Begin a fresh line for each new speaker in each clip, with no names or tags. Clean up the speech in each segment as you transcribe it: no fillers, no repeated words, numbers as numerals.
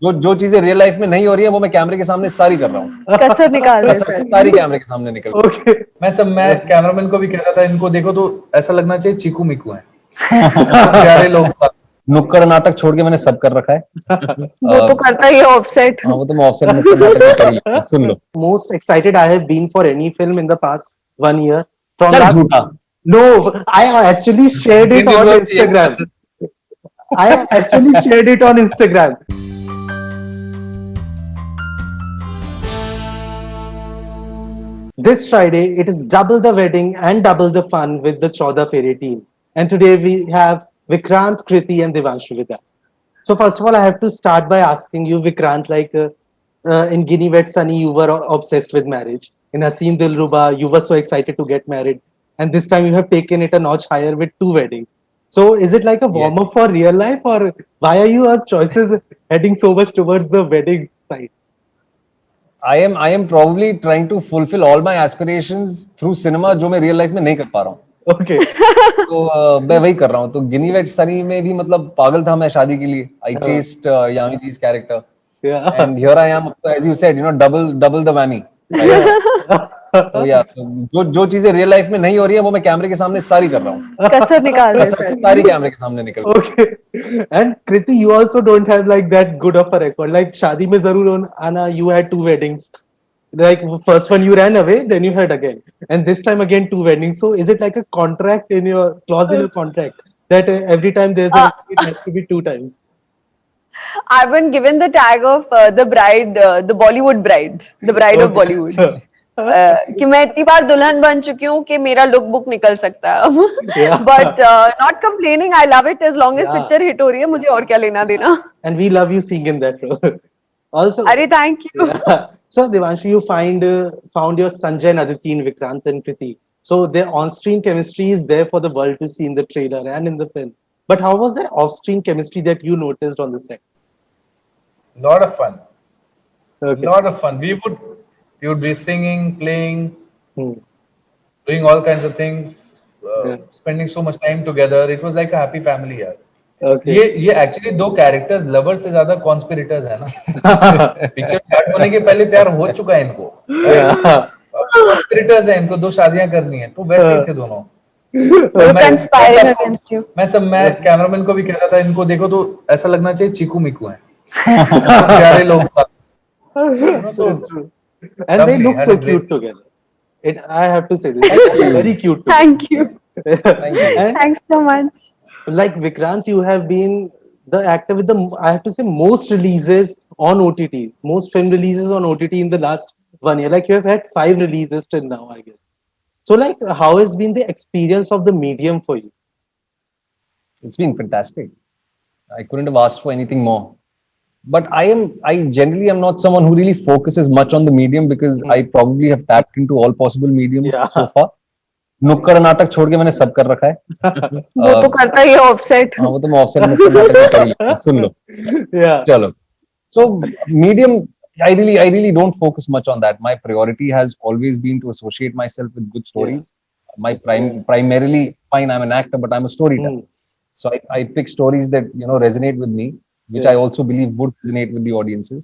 जो जो चीजें रियल लाइफ में नहीं हो रही है वो मैं कैमरे के सामने सारी कर रहा हूँ।
कसर निकाल रहे
कसर
हैं
सारी कैमरे के सामने निकल रही है।
ओके मैं कैमरामैन को भी कह रहा था, इनको देखो तो ऐसा लगना चाहिए चीकू मिकू है। प्यारे लोग साथ।
नुक्कड़ नाटक छोड़ के मैंने सब कर रखा है।
वो तो करता ही है ऑफसेट।
हाँ, वो तो मैं ऑफसेट नुक्कड़ नाटक में कर ही लेता हूँ। सुन लो।
Most excited I have been for any film in the past 1 year. From
चल
last,
झूठा।
no, I actually shared it on Instagram. I actually shared it on Instagram. This Friday, it is double the wedding and double the fun with the Chauda Fairy team. And today we have Vikrant, Kriti, and Devanshu with us. So first of all, I have to start by asking you, Vikrant, in Guinea Wed Sunny, you were obsessed with marriage. In Haseen Dilruba, you were so excited to get married. And this time you have taken it a notch higher with 2 weddings. So is it like a warm-up for real life, or why are your choices heading so much towards the wedding side?
I am probably trying to fulfill all my aspirations through cinema जो मैं real life में नहीं कर पा रहा हूँ।
Okay.
तो मैं वही कर रहा हूँ। तो गिनी वेड सनी में भी मतलब पागल था मैं शादी के लिए। I chased Yami G's character.
Yeah.
And here I am, as you said, double the whammy. तो या जो चीजें रियल लाइफ में नहीं हो रही है वो मैं कैमरे के सामने सारी कर रहा हूँ।
कसर निकाल रहे
कसर
हैं
सारी कैमरे के सामने निकल रही है।
Okay. And Kriti, you also don't have like that good of a record. Like शादी में जरूर आना, you had 2 weddings. Like first one you ran away, then you had again, and this time again 2 weddings. So is it like a contract in your clause in your contract that every time there's a it has to be 2 times?
I've been given the tag of the bride, the Bollywood bride, the bride of Bollywood. कि मैं इतनी बार दुल्हन बन चुकी हूँ कि मेरा look book निकल सकता है अब। But not complaining, I love it as long as picture hit हो रही है, मुझे और क्या लेना देना।
And we love you seeing in that role. Also,
अरे thank you.
So Devanshu, you found your Sanjay and Aditi in Vikrant and Kriti. So their on-screen chemistry is there for the world to see in the trailer and in the film. But how was their off-screen chemistry that you noticed on the set?
Lot of fun.
Okay.
Lot of fun. We would be singing, playing,
Hmm.
doing all kinds of things, spending so much time together. It was like a happy family यार.
Okay.
ये actually 2 characters lover से ज्यादा conspirators है ना। Picture start होने के पहले प्यार हो चुका है इनको। कॉन्स्पिरेटर्स है, इनको 2 शादियां करनी है, तो वैसे ही थे दोनों। मैं कैमरामैन को भी कह रहा था, इनको देखो तो ऐसा लगना चाहिए चीकू मिकू है। प्यारे लोग साथ।
So true. And they look so cute together. I have to say this. Very cute.
Thank you.
And
Thanks so much.
like Vikrant, you have been the actor with the, I have to say, most releases on OTT, most film releases on OTT in the last 1 year. Like you have had 5 releases till now, I guess. So like, how has been the experience of the medium for you?
It's been fantastic. I couldn't have asked for anything more. But I generally am not someone who really focuses much on the medium because I probably have tapped into all possible mediums so far. नुक्कड़ नाटक छोड़ के मैंने सब कर रखा है।
वो तो करता ही है ऑफसेट।
हाँ, वो तो मैं ऑफसेट नुक्कड़ नाटक में कर ही लेता हूँ। सुन लो। चलो। So medium, I really don't focus much on that. My priority has always been to associate myself with good stories. My primarily, fine, I'm an actor, but I'm a storyteller. So I pick stories that resonate with me, which I also believe would resonate with the audiences.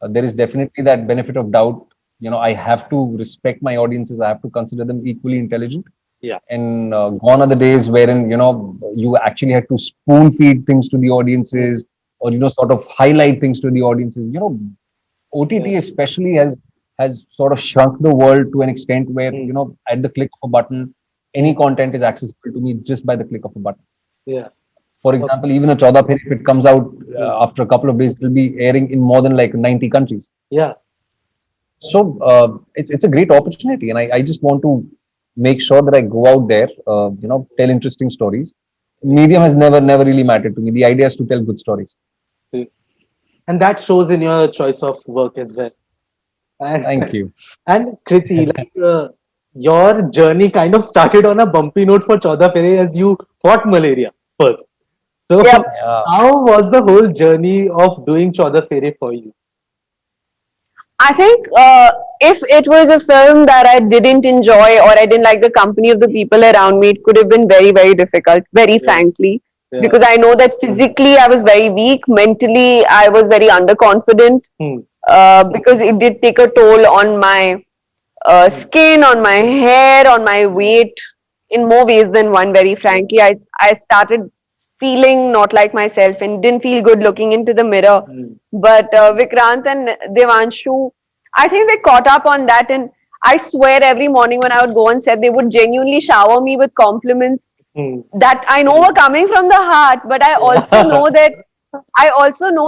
There is definitely that benefit of doubt. I have to respect my audiences. I have to consider them equally intelligent.
Yeah.
And gone are the days wherein you actually had to spoon feed things to the audiences, or sort of highlight things to the audiences. OTT especially has sort of shrunk the world to an extent where at the click of a button, any content is accessible to me just by the click of a button.
Yeah.
For example, even a Chauda Pheri, if it comes out after a couple of days, it will be airing in more than like 90 countries.
Yeah.
So it's a great opportunity, and I just want to make sure that I go out there, tell interesting stories. Medium has never really mattered to me. The idea is to tell good stories.
And that shows in your choice of work as well. And,
Thank you.
And Kriti, your journey kind of started on a bumpy note for Chauda Fairy as you fought malaria first. So how was the whole journey of doing Chauda Fairy for you?
I think if it was a film that I didn't enjoy or I didn't like the company of the people around me, it could have been very, very difficult, very frankly. because I know that physically I was very weak, mentally I was very underconfident, because it did take a toll on my skin, on my hair, on my weight, in more ways than one. Very frankly, I started feeling not like myself and didn't feel good looking into the mirror. But Vikrant and Devanshu, I think they caught up on that, and I swear every morning when I would go on set, they would genuinely shower me with compliments that I know were coming from the heart. But I also know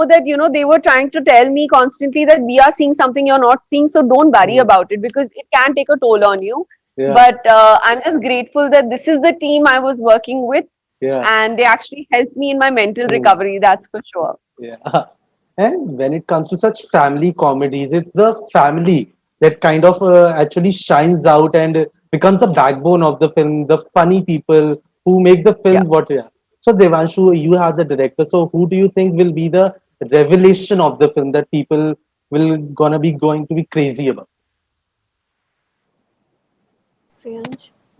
that they were trying to tell me constantly that we are seeing something you're not seeing, so don't worry about it because it can take a toll on you.
Yeah.
But I'm just grateful that this is the team I was working with,
Yeah.
and they actually helped me in my mental recovery. That's for sure.
Yeah. And when it comes to such family comedies, it's the family that kind of actually shines out and becomes the backbone of the film, the funny people who make the film
Yeah.
what yeah. So Devanshu, you are the director. So who do you think will be the revelation of the film that people will going to be crazy about?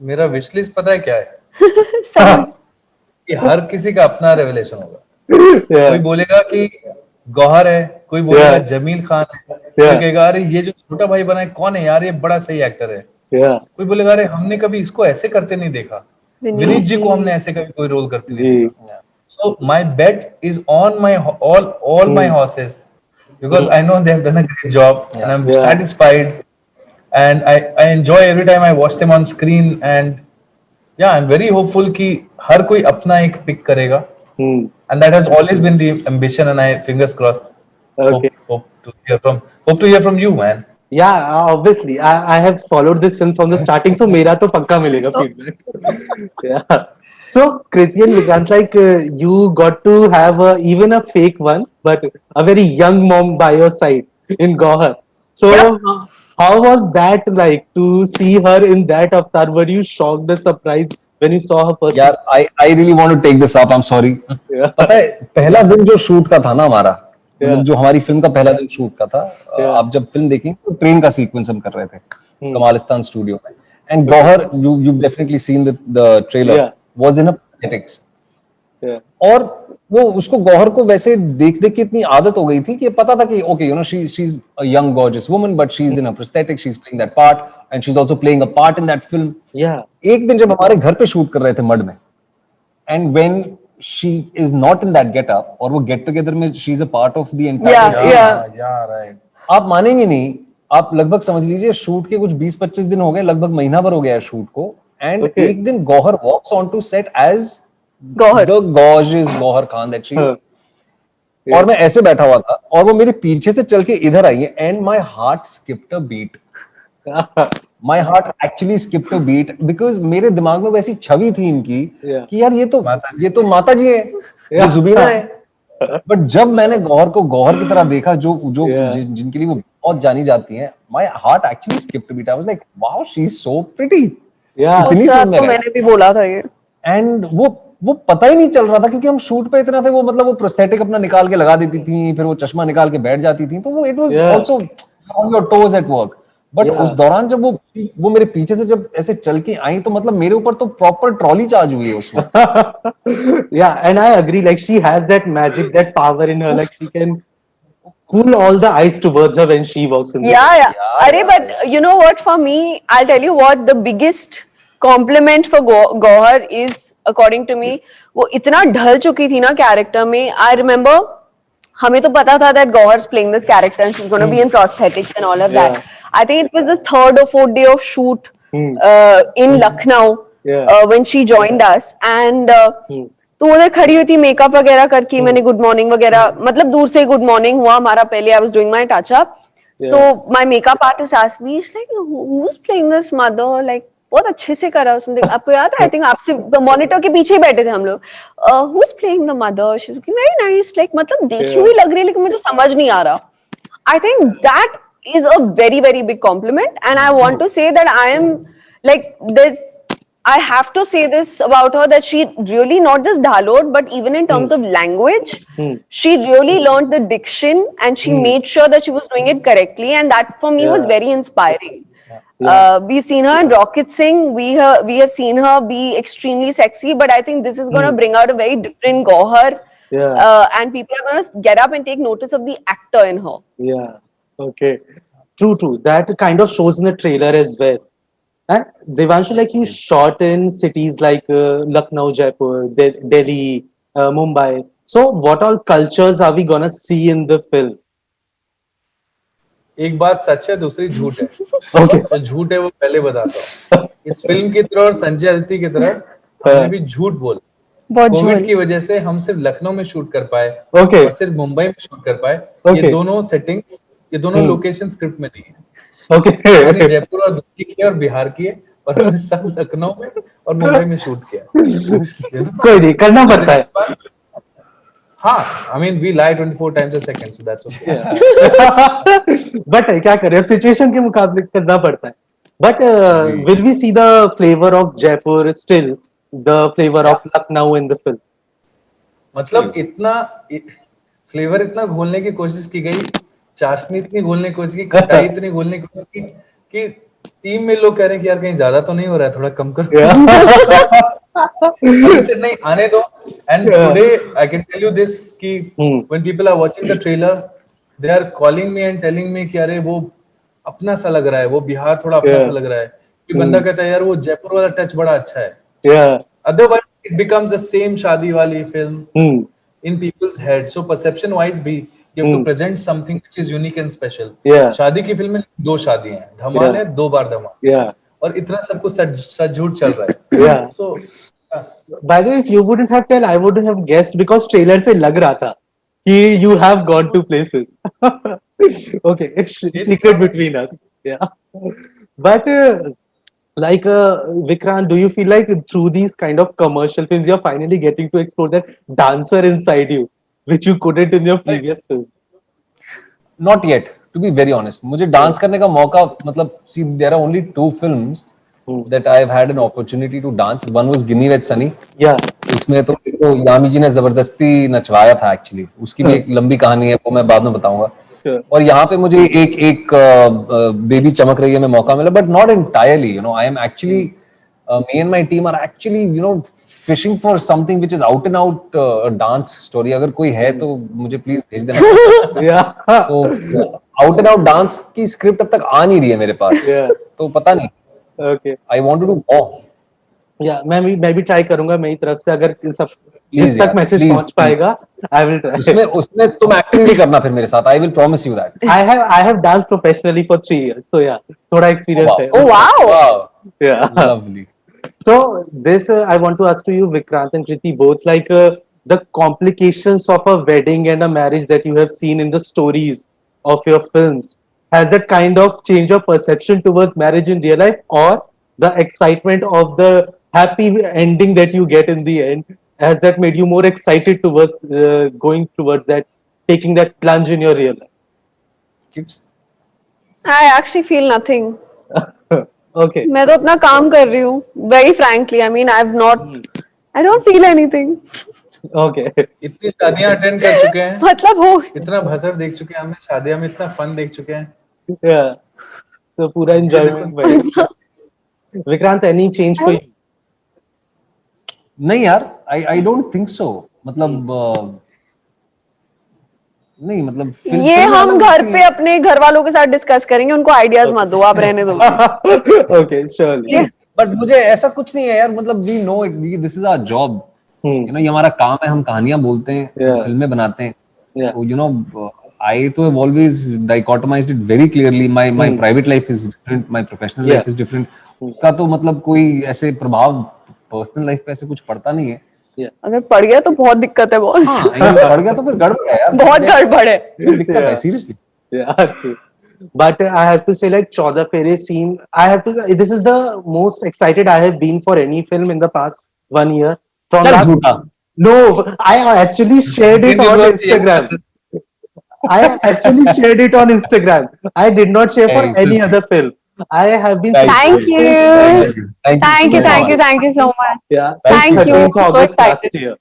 मेरा wish list पता है क्या है
Someone-
कि हर किसी का अपना revelation होगा
Yeah.
कोई बोलेगा कि गौहर है कोई बोलेगा
Yeah.
जमील खान है
Yeah.
कोई कहेगा अरे ये जो छोटा भाई बना है कौन है यार ये बड़ा सही एक्टर है
Yeah.
कोई बोलेगा अरे हमने कभी इसको ऐसे करते नहीं देखा विनीत जी को हमने ऐसे कभी कोई रोल करते नहीं
जी.
देखा so my bet is on my all my horses because I know they have done a great job and I'm
Yeah.
satisfied and I enjoy every time I watch them on screen and yeah I'm very hopeful कि हर कोई अपना एक pick करेगा
Hmm.
and that has always been the ambition and I fingers crossed
Okay.
hope to hear from you man.
Yeah, obviously. I have followed this film from the starting, so मेरा तो पक्का मिलेगा feedback. Yeah. So Kriti and Vikrant, like you got to have even a fake one, but a very young mom by your side in Gohar. So how was that like to see her in that avatar? Were you shocked or surprised when you saw her first?
यार I really want to take this up. I'm sorry.
Yeah.
पता है पहला दिन जो shoot का था ना हमारा
Yeah.
मतलब जो हमारी फिल्म का पहला दिन शूट का था
Yeah.
आप जब फिल्म देखेंगे तो ट्रेन का सीक्वेंस हम कर रहे थे कमालिस्तान स्टूडियो में and Gauahar you definitely seen the trailer
Yeah.
Was in a pathetics
Yeah.
और वो उसको गौहर को वैसे देख देख के इतनी आदत हो गई थी कि पता था कि okay you know she is a young gorgeous woman but she is in a prosthetic she is playing that part and she is also playing a part in that film
Yeah.
एक दिन जब हमारे घर पे shoot कर रहे थे mud में and when she is not in that get up और वो गेट टुगेदर में she is a part of the entire
Yeah.
Right.
आप मानेंगे नहीं आप लगभग समझ लीजिए शूट के कुछ 20-25 दिन हो गए लगभग महीना भर हो गया है शूट को एंड
Okay.
एक दिन Gauhar walks on to set as
Gohar.
The gorgeous Gauhar Khan that she
Yeah.
और मैं ऐसे बैठा हुआ था और वो मेरे पीछे से चल के इधर आई है and my heart skipped a beat my heart actually skipped a beat because मेरे दिमाग में वैसी छवि थी इनकी
Yeah.
कि यार ये तो माता जी है ये
Yeah.
जुबीना है बट जब मैंने गौहर को गौहर की तरह देखा जो जो
Yeah.
जिनके लिए वो बहुत जानी जाती हैं my heart actually skipped a beat I was like wow she is so pretty
Yeah.
इतनी
उसका
सुंदर
तो
है
मैंने भी बोला था ये.
एंड वो पता ही नहीं चल रहा था क्योंकि हम शूट पे इतना थे वो मतलब वो प्रोस्थेटिक अपना निकाल के लगा देती थी फिर वो चश्मा निकाल के बैठ जाती थी तो वो it was
Yeah.
Also on your toes at work but
Yeah.
उस दौरान जब वो मेरे पीछे से जब ऐसे चल के आई तो मतलब मेरे ऊपर तो प्रॉपर ट्रॉली चार्ज हुई है उसमें
Yeah, and I agree. Like she has that magic, that power in her. Like she can cool all the ice towards her when she walks in. the-
Yeah.
Yeah,
Arey,
yeah,
but you know what? For me, I'll tell you what the biggest compliment for Gohar is, according to me, वो इतना ढल चुकी थी ना character में. I remember हमें तो पता था that Gohar's playing this character and she's going to be in prosthetics and all of that. I think it was the 3rd or 4th day of shoot in Lucknow
Yeah.
when she joined us and तो उधर खड़ी हुई थी makeup वगैरह करके मैंने good morning वगैरह मतलब दूर से गुड मॉर्निंग हुआ हमारा पहले I was doing my touch up so my makeup artist asked me it's like who is playing this mother like बहुत अच्छे से करा उसने आपको याद है आई थिंक आपसे मॉनिटर के पीछे ही बैठे थे हम लोग who is playing the mother she is looking very nice like मतलब देखी हुई लग रही है लेकिन मुझे समझ नहीं आ रहा I think that is a very very big compliment and I want to say that I am like this I have to say this about her that she really not just dhalod but even in terms of language she really learned the diction and she made sure that she was doing it correctly and that for me was
Yeah.
very inspiring We've seen her in Rocket Singh. We have seen her be extremely sexy, but I think this is going to bring out a very different Gauhar.
Yeah.
And people are going to get up and take notice of the actor in her.
Yeah. Okay. True. That kind of shows in the trailer as well. And Devanshu, like you shot in cities like Lucknow, Jaipur, Delhi, Mumbai. So, what all cultures are we gonna see in the film?
एक बात सच है, दूसरी झूठ है।
Okay.
तो झूठ है वो पहले बताता हूँ। इस फिल्म की तरह और संजय दत्त की तरह हमने भी झूठ बोला।
बहुत
कोविड
झूठ।
की वजह से हम सिर्फ लखनऊ में शूट कर पाए
Okay.
और सिर्फ मुंबई में शूट कर पाए।
Okay.
ये दोनों सेटिंग्स, ये दोनों लोकेशन स्क्रिप्ट में नहीं है।
Okay.
हमने जयपुर और दिल्ली किए और बिहार किए, और हमने सब लखनऊ में और मुंबई में शूट किया।
कोई नहीं, करना पड़ता है।
हाँ, I mean we lie 24 times a second, so that's okay.
But क्या करें, अब सिचुएशन के मुकाबले करना पड़ता है। But will we see the flavour of Jaipur still, the flavour of Lucknow in the film?
मतलब इतना फ्लेवर इतना घोलने की कोशिश की गई, चाशनी इतनी घोलने की कोशिश की, खटाई इतनी घोलने की कोशिश की कि टीम में लोग कह रहे हैं कि यार कहीं ज्यादा तो नहीं हो रहा है, थोड़ा कम करो। नहीं आने दो। And today I can tell you this कि when people are watching the trailer they are calling me and telling me कि अरे वो अपना सा लग रहा है, वो बिहार थोड़ा अपना सा लग रहा है। कि बंदा कहता है यार वो जयपुर वाला टच बड़ा अच्छा है। Otherwise it becomes the same शादी वाली film in people's head. So perception wise भी you have to present something which is unique and special. शादी की फिल्म में 2 शादियां हैं, धमाल है, 2 बार धमाल, और इतना सब कुछ सच झूठ चल रहा है। So
by the way, if you wouldn't have told, I wouldn't have guessed because trailer से लग रहा था कि you have gone to places. Okay, it's secret between us. Yeah, but like Vikrant, do you feel like through these kind of commercial films you're finally getting to explore that dancer inside you which you couldn't in your previous films?
Not yet, to be very honest. मुझे dance करने का मौका, मतलब see there are only 2 films that I've had an opportunity to dance. One was Ginny with Sunny.
Yeah.
उसमें तो यामी जी ने जबरदस्ती नचवाया था एक्चुअली, उसकी भी एक लंबी कहानी है, वो मैं बाद में बताऊंगा। और यहाँ पे मुझे एक बेबी चमक रही है में मौका मिला, but not entirely, you know, I am actually, me and my team are actually, you know, fishing for something which is out and out dance story. अगर कोई है तो मुझे प्लीज भेज देना। तो आउट एंड आउट डांस की script अब तक आ नहीं रही है मेरे पास, तो पता नहीं।
Okay,
I want to do more.
या मैं भी ट्राई करूंगा मेरी तरफ से, अगर सब जिस तक मैसेज पहुंच पाएगा आई विल ट्राई।
उसमें तुम एक्टिंग भी करना फिर मेरे साथ, I will promise you that.
I have dance professionally for 3 years, so yeah, थोड़ा एक्सपीरियंस है।
Oh wow.
Yeah,
lovely.
So this I want to ask to you, Vikrant and Kriti, both, like the complications of a wedding and a marriage that you have seen in the stories of your films, has that kind of change your perception towards marriage in real life, or the excitement of the happy ending that you get in the end, has that made you more excited towards going towards that, taking that plunge in your real life?
Kids?
I actually feel nothing.
Okay.
मैं तो अपना काम कर रही हूँ, very frankly. I mean, I don't feel anything.
Okay.
इतनी शादियां attend कर चुके हैं,
मतलब हो,
इतना भसड़ देख चुके हैं हमने, शादियां में इतना फन देख चुके हैं।
Yeah. So पूरा enjoyment भाई। Vikrant, any change for you?
नहीं यार, आई डोंट थिंक सो। मतलब नहीं, मतलब
ये हम घर पे अपने घर वालों के साथ डिस्कस करेंगे, उनको आइडियाज मत दो, आप रहने दो।
Okay, surely.
बट मुझे ऐसा कुछ नहीं है यार, मतलब we know it, this is our job, you know, ये हमारा काम है, हम कहानियां बोलते हैं, फिल्में बनाते हैं, तो यू नो, आई तो have always dichotomized it very clearly. My private life is different, my professional life is different. उसका तो मतलब कोई ऐसे प्रभाव पर्सनल लाइफ पे ऐसे कुछ पड़ता नहीं है।
अगर पड़ गया तो बहुत दिक्कत है बॉस।
पड़ गया तो फिर गड़बड़ है यार,
बहुत गड़बड़ है,
दिक्कत है seriously.
Yeah, true. But I have to say, like, Chaudah Fere scene, this is the most excited I have been for any film in the past 1 year.
चल झूठा।
No, I actually shared it on Instagram. I actually shared it on Instagram. I did not share for any other film. I have been.
Thank you. Thank you so much.
Yeah.
Thank
Since
you.
13th
So
August
excited.
last year.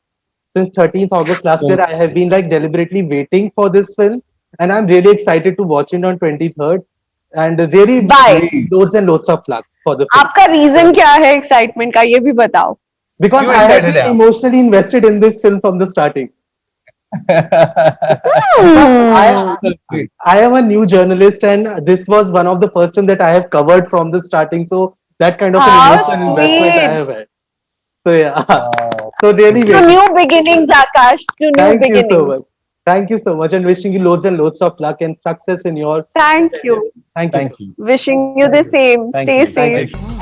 Since 13th August last year, I have been like deliberately waiting for this film, and I'm really excited to watch it on 23rd. and really
Why?
loads and loads of luck for the film.
आपका reason क्या है excitement का, ये भी बताओ.
Because
क्यों
I have
excited
been
है आप?
emotionally invested in this film from the starting.
Sweet.
I am a new journalist, and this was one of the first film that I have covered from the starting. So that kind of an
How
emotional investment I
sweet.
have had. So yeah,
Wow.
so really,
To
waiting.
new beginnings, Akash. To new
Thank you so
beginnings.
much. Thank you so much, and wishing you loads and loads of luck and success in your.
Thank you.
Thank you.
Thank you.
Wishing you the same.
Thank
Stay
you.
safe.
Thank you.